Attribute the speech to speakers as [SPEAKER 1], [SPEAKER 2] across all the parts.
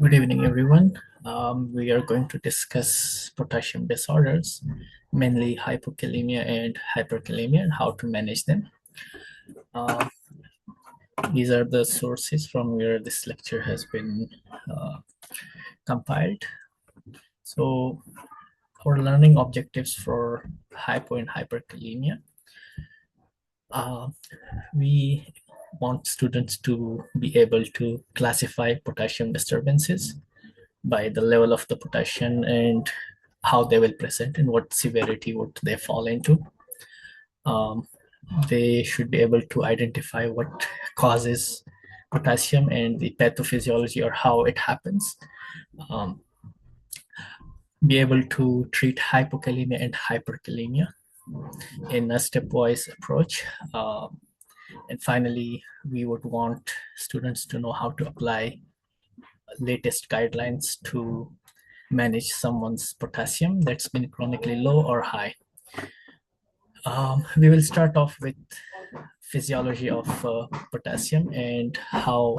[SPEAKER 1] Good evening, everyone. We are going to discuss potassium disorders, mainly hypokalemia and hyperkalemia, and how to manage them. Uh, these are the sources from where this lecture has been uh, compiled. So, our learning objectives for hypo and hyperkalemia. Uh, we want students to be able to classify potassium disturbances by the level of the potassium and how they will present and what severity would they fall into. Um, they should be able to identify what causes potassium and the pathophysiology or how it happens. Um, be able to treat hypokalemia and hyperkalemia in a stepwise approach. And finally, we would want students to know how to apply latest guidelines to manage someone's potassium that's been chronically low or high. We will start off with physiology of potassium and how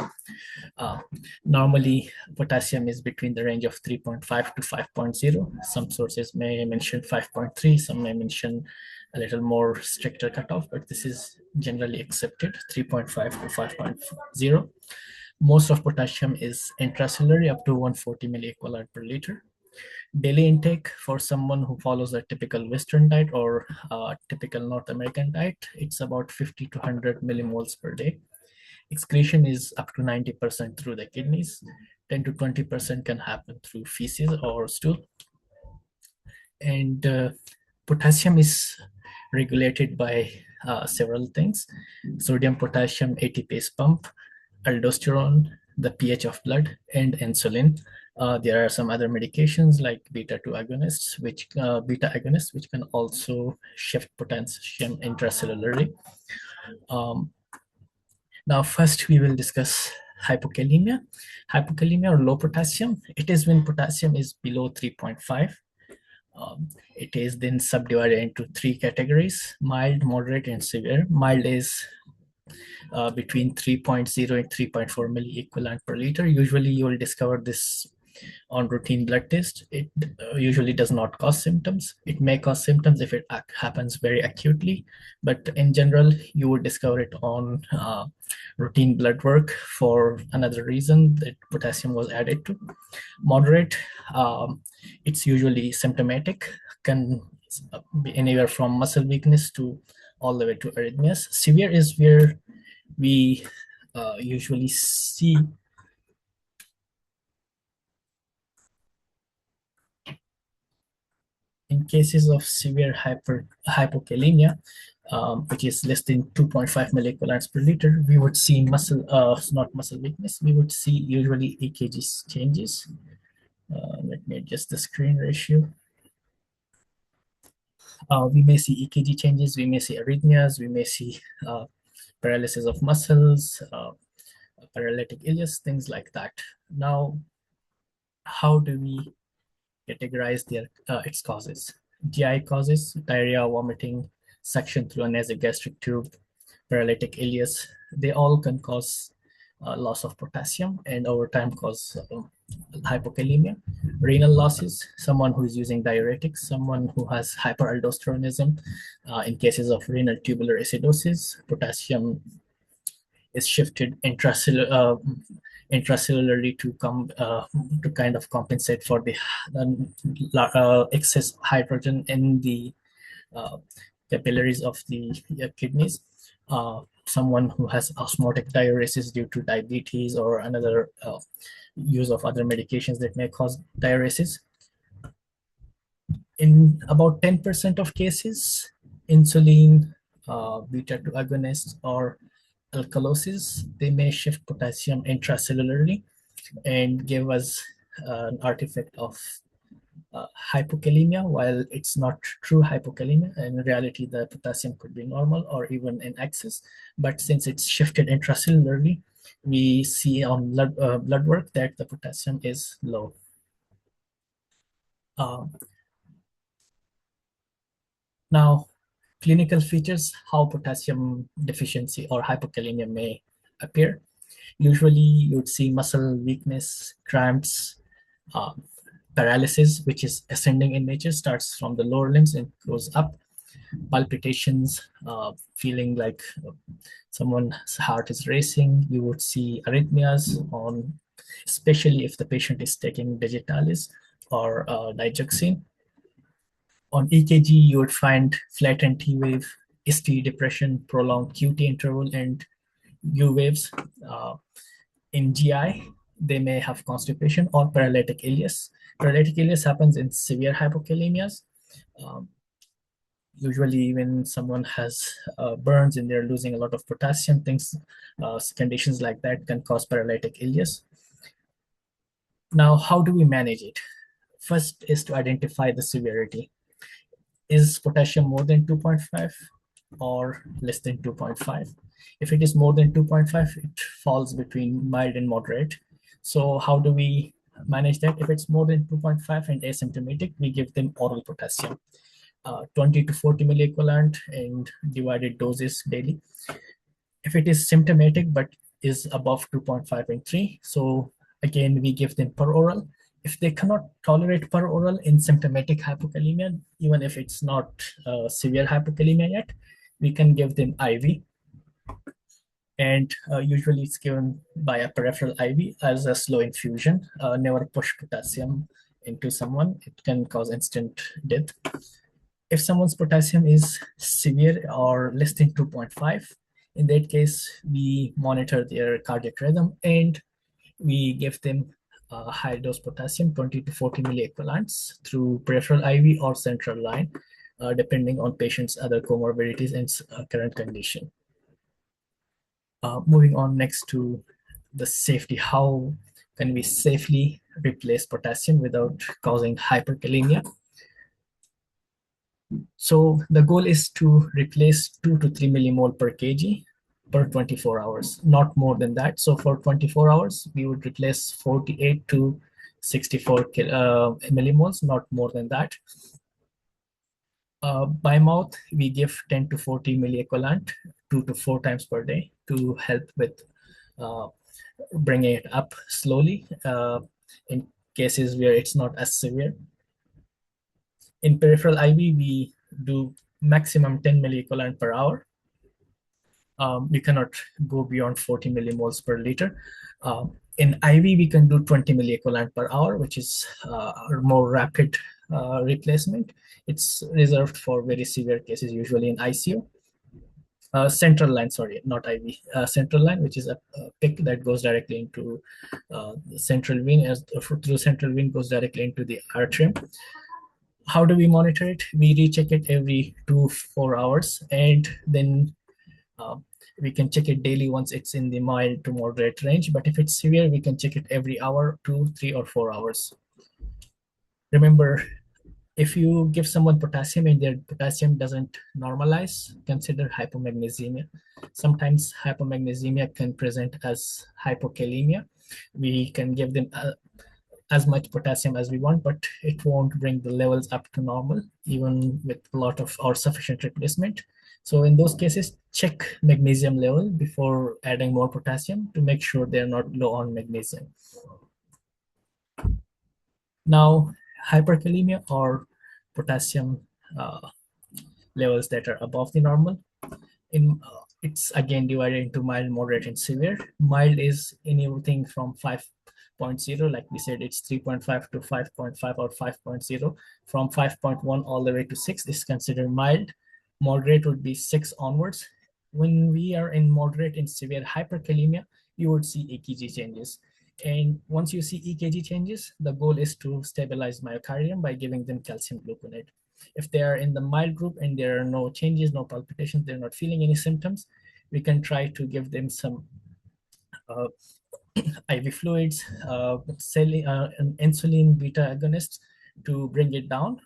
[SPEAKER 1] uh, normally potassium is between the range of 3.5 to 5.0. Some sources may mention 5.3, some may mention a little more stricter cutoff, but this is generally accepted, 3.5 to 5.0. Most of potassium is intracellular up to 140 milliequivalent per liter. Daily intake for someone who follows a typical Western diet or a typical North American diet, it's about 50 to 100 millimoles per day. Excretion is up to 90% through the kidneys. 10 to 20% can happen through feces or stool. And potassium is regulated by several things: sodium potassium ATPase pump, aldosterone, the pH of blood, and insulin. There are some other medications like beta agonists, which can also shift potassium intracellularly. Um, Now, first we will discuss hypokalemia. Hypokalemia or low potassium, it is when potassium is below 3.5. It is then subdivided into three categories: mild, moderate, and severe. Mild is between 3.0 and 3.4 milliequivalent per liter. Usually you will discover this on routine blood test. It usually does not cause symptoms. It may cause symptoms if it happens very acutely, but in general, you would discover it on routine blood work for another reason that potassium was added to. Moderate, it's usually symptomatic, can be anywhere from muscle weakness to all the way to arrhythmias. Severe is where we usually see in cases of severe hypokalemia, which is less than 2.5 milliequivalents per liter, we would see not muscle weakness, we would see usually EKG changes. Let me adjust the screen ratio. We may see EKG changes, we may see arrhythmias, we may see paralysis of muscles, paralytic ileus, things like that. Now, how do we categorize its causes? GI causes: diarrhea, vomiting, suction through a nasogastric tube, paralytic ileus. They all can cause loss of potassium and over time cause hypokalemia. Renal losses: someone who is using diuretics, someone who has hyperaldosteronism. In cases of renal tubular acidosis, potassium is shifted intracellularly to kind of compensate for the excess hydrogen in the uh, capillaries of the kidneys. Someone who has osmotic diuresis due to diabetes or another use of other medications that may cause diuresis. In about 10% of cases, insulin, beta-2 agonists, or alkalosis, they may shift potassium intracellularly and give us an artifact of hypokalemia. While it's not true hypokalemia, in reality the potassium could be normal or even in excess, but since it's shifted intracellularly, we see on blood work that the potassium is low. Um, Now, clinical features: how potassium deficiency or hypokalemia may appear. Usually, you'd see muscle weakness, cramps, uh, paralysis, which is ascending in nature, starts from the lower limbs and goes up. Palpitations, feeling like someone's heart is racing. You would see arrhythmias on, especially if the patient is taking digitalis or digoxin. On EKG, you would find flattened T wave, ST depression, prolonged QT interval, and U waves. Uh, in GI, they may have constipation or paralytic ileus. Paralytic ileus happens in severe hypokalemias. Um, Usually, when someone has burns and they're losing a lot of potassium, conditions like that can cause paralytic ileus. Now, how do we manage it? First is to identify the severity. Is potassium more than 2.5 or less than 2.5? If it is more than 2.5, it falls between mild and moderate. So how do we manage that? If it's more than 2.5 and asymptomatic, we give them oral potassium, 20 to 40 milliequivalent and divided doses daily. If it is symptomatic but is above 2.5 and 3, so again, we give them per oral. If they cannot tolerate per oral in symptomatic hypokalemia, even if it's not severe hypokalemia yet, we can give them IV. And usually it's given by a peripheral IV as a slow infusion. Never push potassium into someone. It can cause instant death. If someone's potassium is severe or less than 2.5, in that case, we monitor their cardiac rhythm and we give them high dose potassium, 20 to 40 milliequivalents through peripheral IV or central line, depending on patient's other comorbidities and current condition. Moving on next to the safety, how can we safely replace potassium without causing hyperkalemia? So the goal is to replace 2 to 3 millimole per kg per 24 hours, not more than that. So for 24 hours, we would replace 48 to 64 millimoles, not more than that. By mouth, we give 10 to 40 milliequivalent 2 to 4 times per day to help with uh, bringing it up slowly in cases where it's not as severe. In peripheral IV, we do maximum 10 milliequivalent per hour. We cannot go beyond 40 millimoles per liter. In IV, we can do 20 milliequivalent per hour, which is a more rapid replacement. It's reserved for very severe cases, usually in ICU. Central line, sorry, not IV. Central line, which is a pick that goes directly into the central vein, as through central vein goes directly into the atrium. How do we monitor it? We recheck it every 2 4 hours, and then uh, we can check it daily once it's in the mild to moderate range. But if it's severe, we can check it every hour, 2 3 or 4 hours. Remember, if you give someone potassium and their potassium doesn't normalize, consider hypomagnesemia. Sometimes hypomagnesemia can present as hypokalemia. We can give them as much potassium as we want, but it won't bring the levels up to normal, even with a lot of or sufficient replacement. So in those cases, check magnesium level before adding more potassium to make sure they're not low on magnesium. Now, hyperkalemia or potassium levels that are above the normal. It's again divided into mild, moderate, and severe. Mild is anything from 5.0, like we said, it's 3.5 to 5.5 or 5.0. From 5.1 all the way to 6 is considered mild. Moderate would be 6 onwards. When we are in moderate and severe hyperkalemia, you would see EKG changes. And once you see EKG changes, the goal is to stabilize myocardium by giving them calcium gluconate. If they are in the mild group and there are no changes, no palpitations, they're not feeling any symptoms, we can try to give them some uh, IV fluids, insulin beta agonists to bring it down.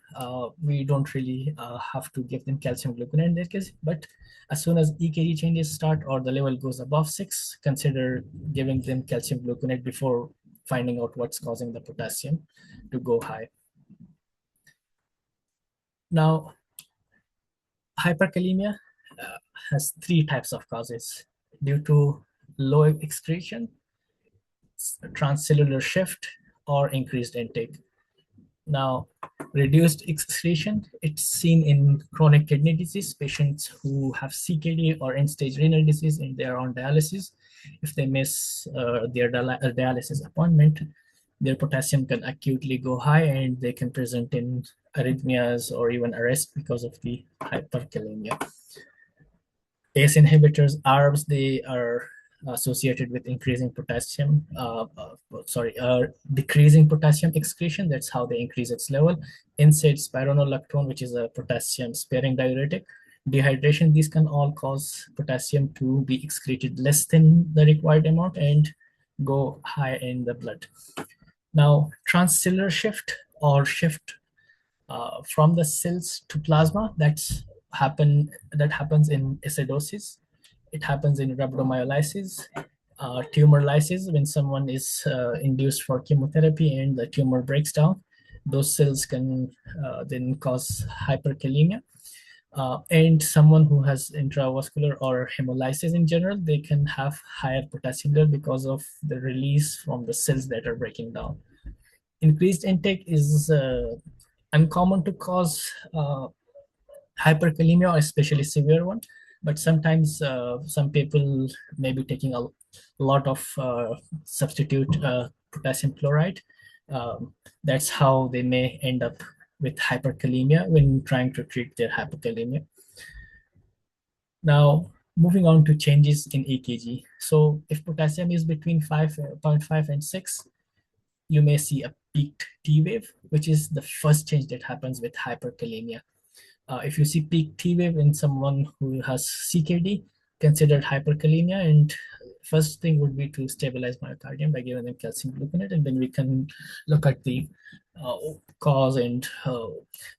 [SPEAKER 1] We don't really have to give them calcium gluconate in that case, but as soon as EKG changes start or the level goes above 6, consider giving them calcium gluconate before finding out what's causing the potassium to go high. Now, hyperkalemia has 3 types of causes due to low excretion, transcellular shift, or increased intake. Now, reduced excretion, it's seen in chronic kidney disease patients who have CKD or end-stage renal disease and they are on dialysis. If they miss their dialysis appointment, their potassium can acutely go high and they can present in arrhythmias or even arrest because of the hyperkalemia. ACE inhibitors, ARBs, they are associated with increasing potassium, decreasing potassium excretion. That's how they increase its level. NSAID, spironolactone, which is a potassium sparing diuretic. Dehydration, these can all cause potassium to be excreted less than the required amount and go high in the blood. Now, transcellular shift or shift from the cells to plasma, that happens in acidosis. It happens in rhabdomyolysis, tumor lysis when someone is induced for chemotherapy and the tumor breaks down. Those cells can then cause hyperkalemia. And someone who has intravascular or hemolysis in general, they can have higher potassium level because of the release from the cells that are breaking down. Increased intake is uncommon to cause hyperkalemia, or especially severe one. But sometimes some people may be taking a lot of substitute potassium chloride. That's how they may end up with hyperkalemia when trying to treat their hyperkalemia. Now, moving on to changes in EKG. So if potassium is between 5.5 and 6, you may see a peaked T wave, which is the first change that happens with hyperkalemia. If you see peak T wave in someone who has CKD, considered hyperkalemia, and first thing would be to stabilize myocardium by giving them calcium gluconate, and then we can look at the cause and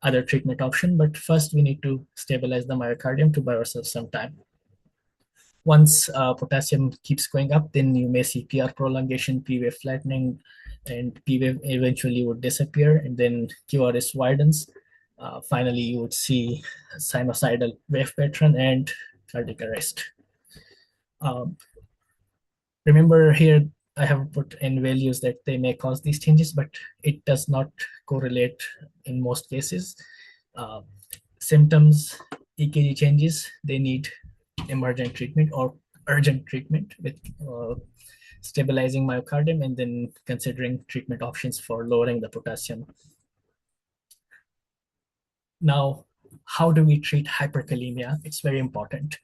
[SPEAKER 1] other treatment option. But first, we need to stabilize the myocardium to buy ourselves some time. Once potassium keeps going up, then you may see PR prolongation, P wave flattening, and P wave eventually would disappear, and then QRS widens. Finally, you would see sinusoidal wave pattern and cardiac arrest. Remember here, I have put in values that they may cause these changes, but it does not correlate in most cases. Symptoms, EKG changes, they need emergent treatment or urgent treatment with stabilizing myocardium and then considering treatment options for lowering the potassium. Now, how do we treat hyperkalemia? It's very important.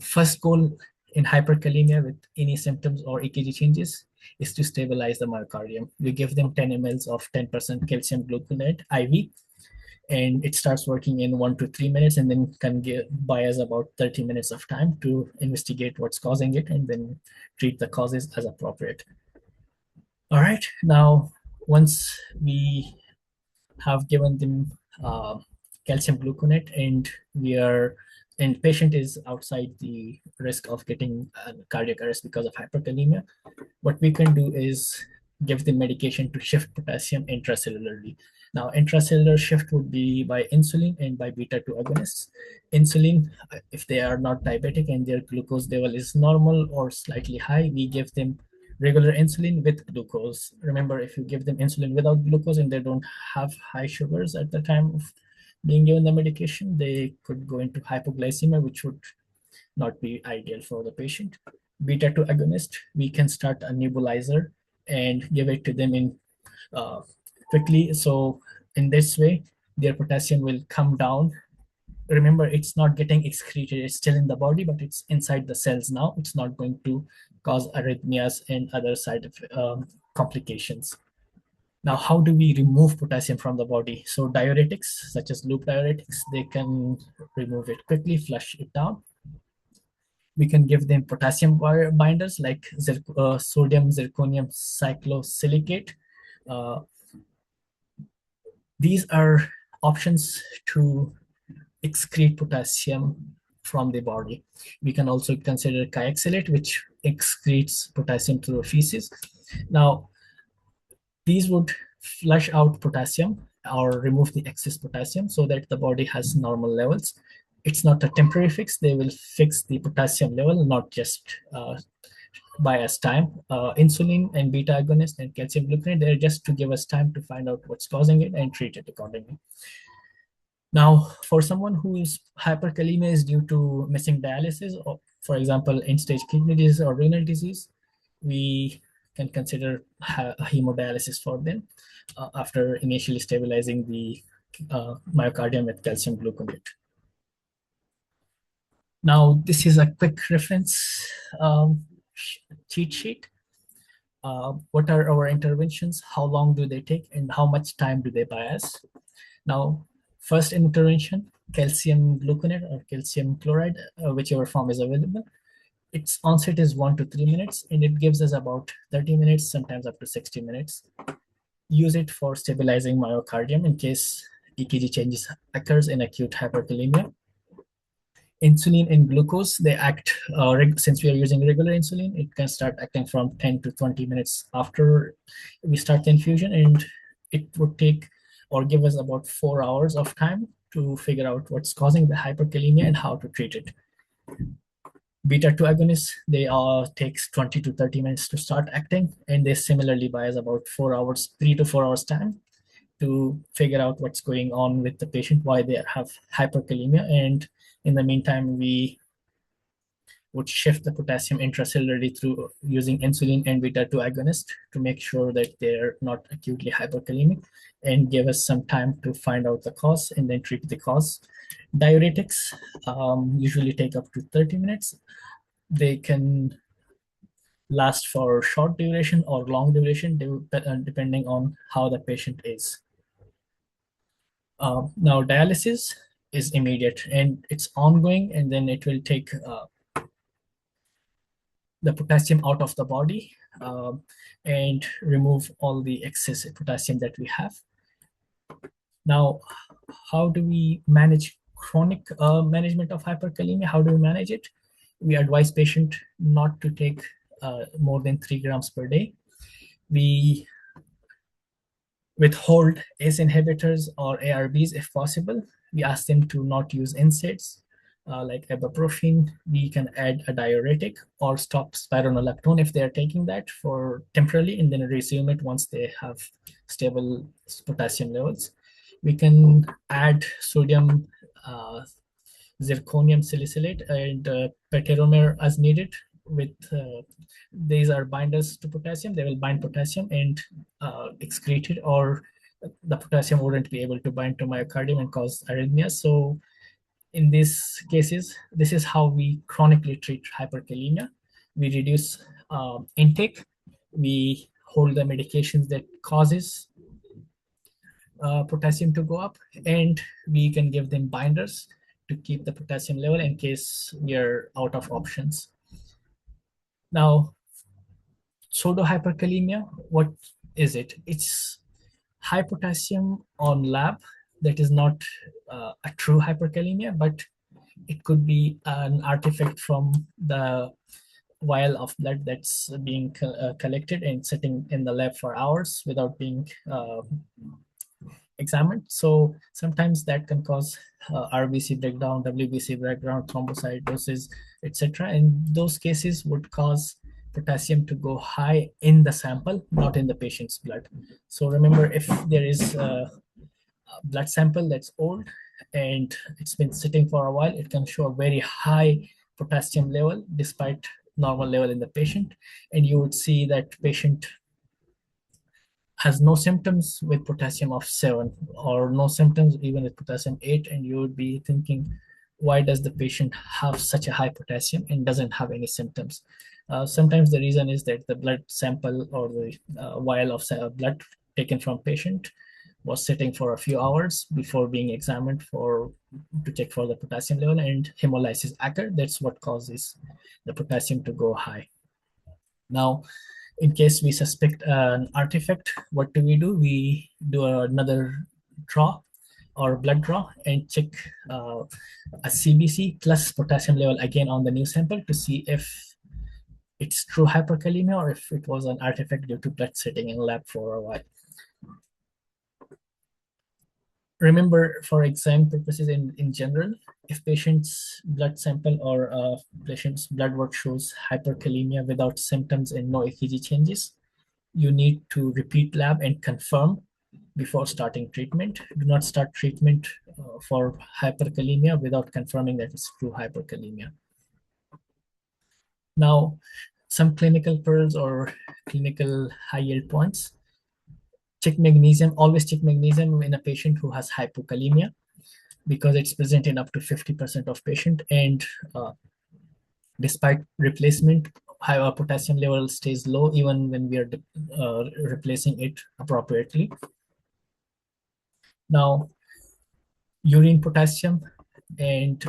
[SPEAKER 1] First goal in hyperkalemia with any symptoms or EKG changes is to stabilize the myocardium. We give them 10 mL of 10% calcium gluconate IV, and it starts working in 1 to 3 minutes, and then can buy us about 30 minutes of time to investigate what's causing it and then treat the causes as appropriate. All right, now once we have given them calcium gluconate and patient is outside the risk of getting cardiac arrest because of hyperkalemia, what we can do is give them medication to shift potassium intracellularly. Now, intracellular shift would be by insulin and by beta-2 agonists. Insulin, if they are not diabetic and their glucose level is normal or slightly high, we give them regular insulin with glucose. Remember, if you give them insulin without glucose and they don't have high sugars at the time of being given the medication, they could go into hypoglycemia, which would not be ideal for the patient. Beta-2 agonist, we can start a nebulizer and give it to them in quickly. So in this way, their potassium will come down. Remember, it's not getting excreted, it's still in the body, but it's inside the cells now. It's not going to cause arrhythmias and other side complications. Now, how do we remove potassium from the body? So diuretics, such as loop diuretics, they can remove it quickly, flush it down. We can give them potassium binders like sodium zirconium cyclosilicate. These are options to excrete potassium from the body. We can also consider kayexalate, which excretes potassium through feces. Now, these would flush out potassium or remove the excess potassium so that the body has normal levels. It's not a temporary fix. They will fix the potassium level, not just buy us time. Insulin and beta agonist and calcium gluconate, they're just to give us time to find out what's causing it and treat it accordingly. Now, for someone whose hyperkalemia is due to missing dialysis, or for example, end-stage kidney disease or renal disease, we can consider hemodialysis for them after initially stabilizing the myocardium with calcium gluconate. Now, this is a quick reference cheat sheet. What are our interventions? How long do they take? And how much time do they buy us? Now, first intervention, calcium gluconate or calcium chloride, whichever form is available. Its onset is 1 to 3 minutes, and it gives us about 30 minutes, sometimes up to 60 minutes. Use it for stabilizing myocardium in case EKG changes occurs in acute hyperkalemia. Insulin and glucose, they act, since we are using regular insulin, it can start acting from 10 to 20 minutes after we start the infusion, and it would take or give us about 4 hours of time to figure out what's causing the hyperkalemia and how to treat it. Beta 2 agonists, they takes 20 to 30 minutes to start acting, and they similarly buy us about 4 hours, 3 to 4 hours time to figure out what's going on with the patient, why they have hyperkalemia. And in the meantime, we would shift the potassium intracellularly through using insulin and beta 2 agonist to make sure that they're not acutely hyperkalemic, and give us some time to find out the cause and then treat the cause. Diuretics usually take up to 30 minutes. They can last for short duration or long duration depending on how the patient is. Now, dialysis is immediate and it's ongoing, and then it will take the potassium out of the body and remove all the excess potassium that we have. Now, how do we manage chronic management of hyperkalemia? How do we manage it? We advise patient not to take more than 3 grams per day. We withhold ACE inhibitors or ARBs if possible. We ask them to not use NSAIDs like ibuprofen. We can add a diuretic or stop spironolactone if they are taking that for temporarily, and then resume it once they have stable potassium levels. We can add sodium zirconium salicylate and peteromer as needed. With these are binders to potassium, they will bind potassium and excrete it, or the potassium wouldn't be able to bind to myocardium and cause arrhythmia. So in these cases, this is how we chronically treat hyperkalemia. We reduce intake, we hold the medications that causes potassium to go up, and we can give them binders to keep the potassium level in case we are out of options. Now, pseudo hyperkalemia, what is it? It's high potassium on lab that is not a true hyperkalemia, but it could be an artifact from the vial of blood that's being collected and sitting in the lab for hours without being examined. So sometimes that can cause RBC breakdown, WBC breakdown, thrombocytosis, etc. And those cases would cause potassium to go high in the sample, not in the patient's blood. So remember, if there is a blood sample that's old and it's been sitting for a while, it can show a very high potassium level despite normal level in the patient. And you would see that patient has no symptoms with potassium of 7, or no symptoms even with potassium 8, and you would be thinking, why does the patient have such a high potassium and doesn't have any symptoms? Sometimes the reason is that the blood sample or the vial of blood taken from patient was sitting for a few hours before being examined to check for the potassium level, and hemolysis occurred. That's what causes the potassium to go high. Now, in case we suspect an artifact, what do? We do another draw or blood draw and check a CBC plus potassium level again on the new sample to see if it's true hyperkalemia or if it was an artifact due to blood sitting in lab for a while. Remember, for exam purposes in general, if patient's blood sample or patient's blood work shows hyperkalemia without symptoms and no EKG changes, you need to repeat lab and confirm before starting treatment. Do not start treatment for hyperkalemia without confirming that it's true hyperkalemia. Now, some clinical pearls or clinical high yield points. Check magnesium, always check magnesium in a patient who has hypokalemia because it's present in up to 50% of patient, and uh, despite replacement, high potassium level stays low even when we are replacing it appropriately. Now, urine potassium and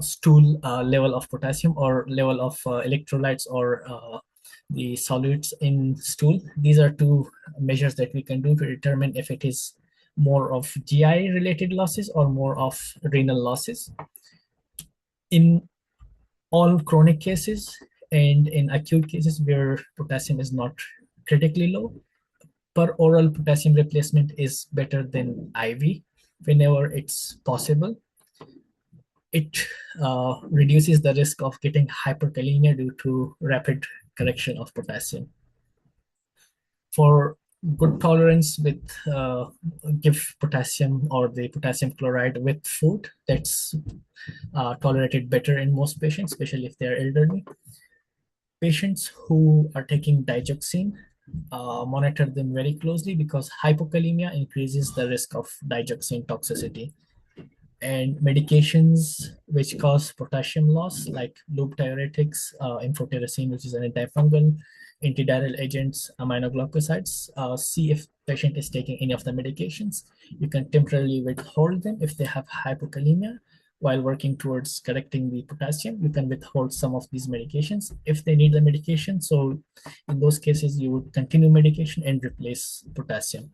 [SPEAKER 1] stool level of potassium or level of electrolytes or the solutes in stool. These are two measures that we can do to determine if it is more of GI related losses or more of renal losses. In all chronic cases and in acute cases where potassium is not critically low, per oral potassium replacement is better than IV whenever it's possible. It reduces the risk of getting hyperkalemia due to rapid correction of potassium. For good tolerance with give potassium or the potassium chloride with food that's tolerated better in most patients, especially if they're elderly. Patients who are taking digoxin, monitor them very closely because hypokalemia increases the risk of digoxin toxicity. And medications which cause potassium loss, like loop diuretics, amphotericin, which is an antifungal, antidiarrheal agents, aminoglycosides. See if patient is taking any of the medications. You can temporarily withhold them if they have hypokalemia. While working towards correcting the potassium, you can withhold some of these medications if they need the medication. So in those cases, you would continue medication and replace potassium.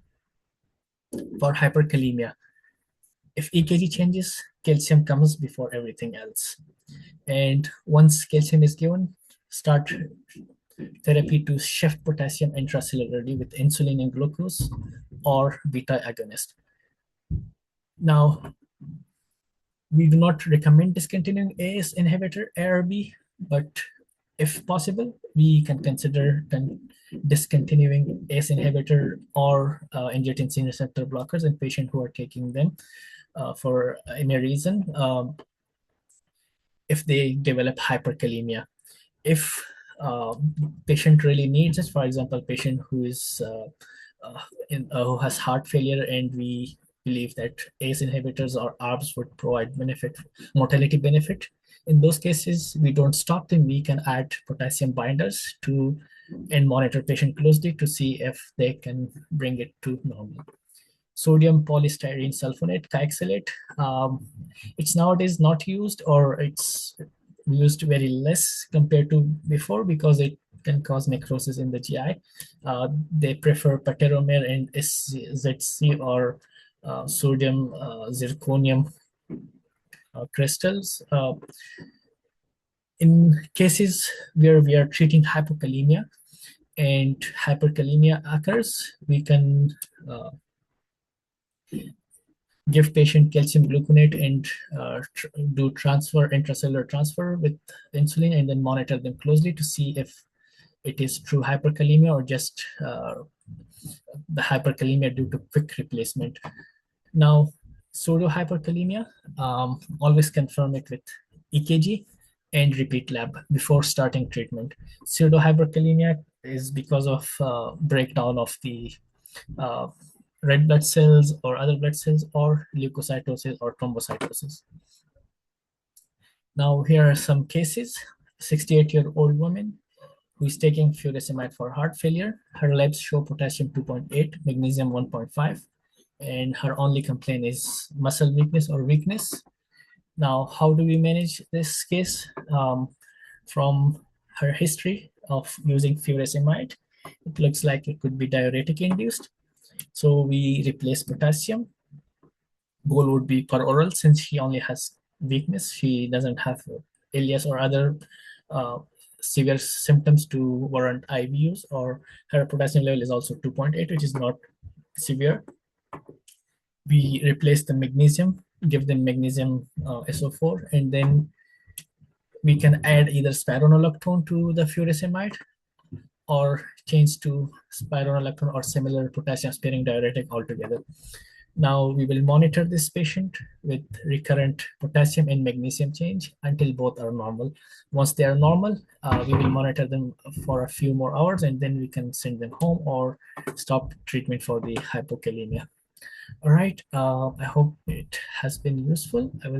[SPEAKER 1] For hyperkalemia, if EKG changes, calcium comes before everything else. And once calcium is given, start therapy to shift potassium intracellularly with insulin and glucose or beta agonist. Now, we do not recommend discontinuing ACE inhibitor ARB, but if possible, we can consider discontinuing ACE inhibitor or angiotensin receptor blockers in patients who are taking them for any reason. If they develop hyperkalemia. If patient really needs it, for example, patient who is who has heart failure and we believe that ACE inhibitors or ARBs would provide benefit, mortality benefit. In those cases, we don't stop them. We can add potassium binders to and monitor patient closely to see if they can bring it to normal. Sodium polystyrene sulfonate, Kayexalate. It's nowadays not used, or it's used very less compared to before because it can cause necrosis in the GI. They prefer Pateromere and SZC or sodium zirconium crystals. In cases where we are treating hypokalemia and hyperkalemia occurs, we can give patient calcium gluconate and do intracellular transfer with insulin, and then monitor them closely to see if it is true hyperkalemia or just the hyperkalemia due to quick replacement. Now, pseudo hyperkalemia, always confirm it with EKG and repeat lab before starting treatment. Pseudo hyperkalemia is because of breakdown of the red blood cells or other blood cells or leukocytosis or thrombocytosis. Now here are some cases. 68-year-old woman who is taking furosemide for heart failure. Her labs show potassium 2.8, magnesium 1.5, and her only complaint is muscle weakness or weakness. Now, how do we manage this case? From her history of using furosemide, it looks like it could be diuretic induced. So we replace potassium. Goal would be per oral since she only has weakness. She doesn't have ileus or other uh, severe symptoms to warrant IV use, or her potassium level is also 2.8, which is not severe. we replace the magnesium, give them magnesium SO4, and then we can add either spironolactone to the furosemide or change to spironolactone or similar potassium sparing diuretic altogether. Now we will monitor this patient with recurrent potassium and magnesium change until both are normal. Once they are normal, we will monitor them for a few more hours, and then we can send them home or stop treatment for the hypokalemia. All right. I hope it has been useful. I will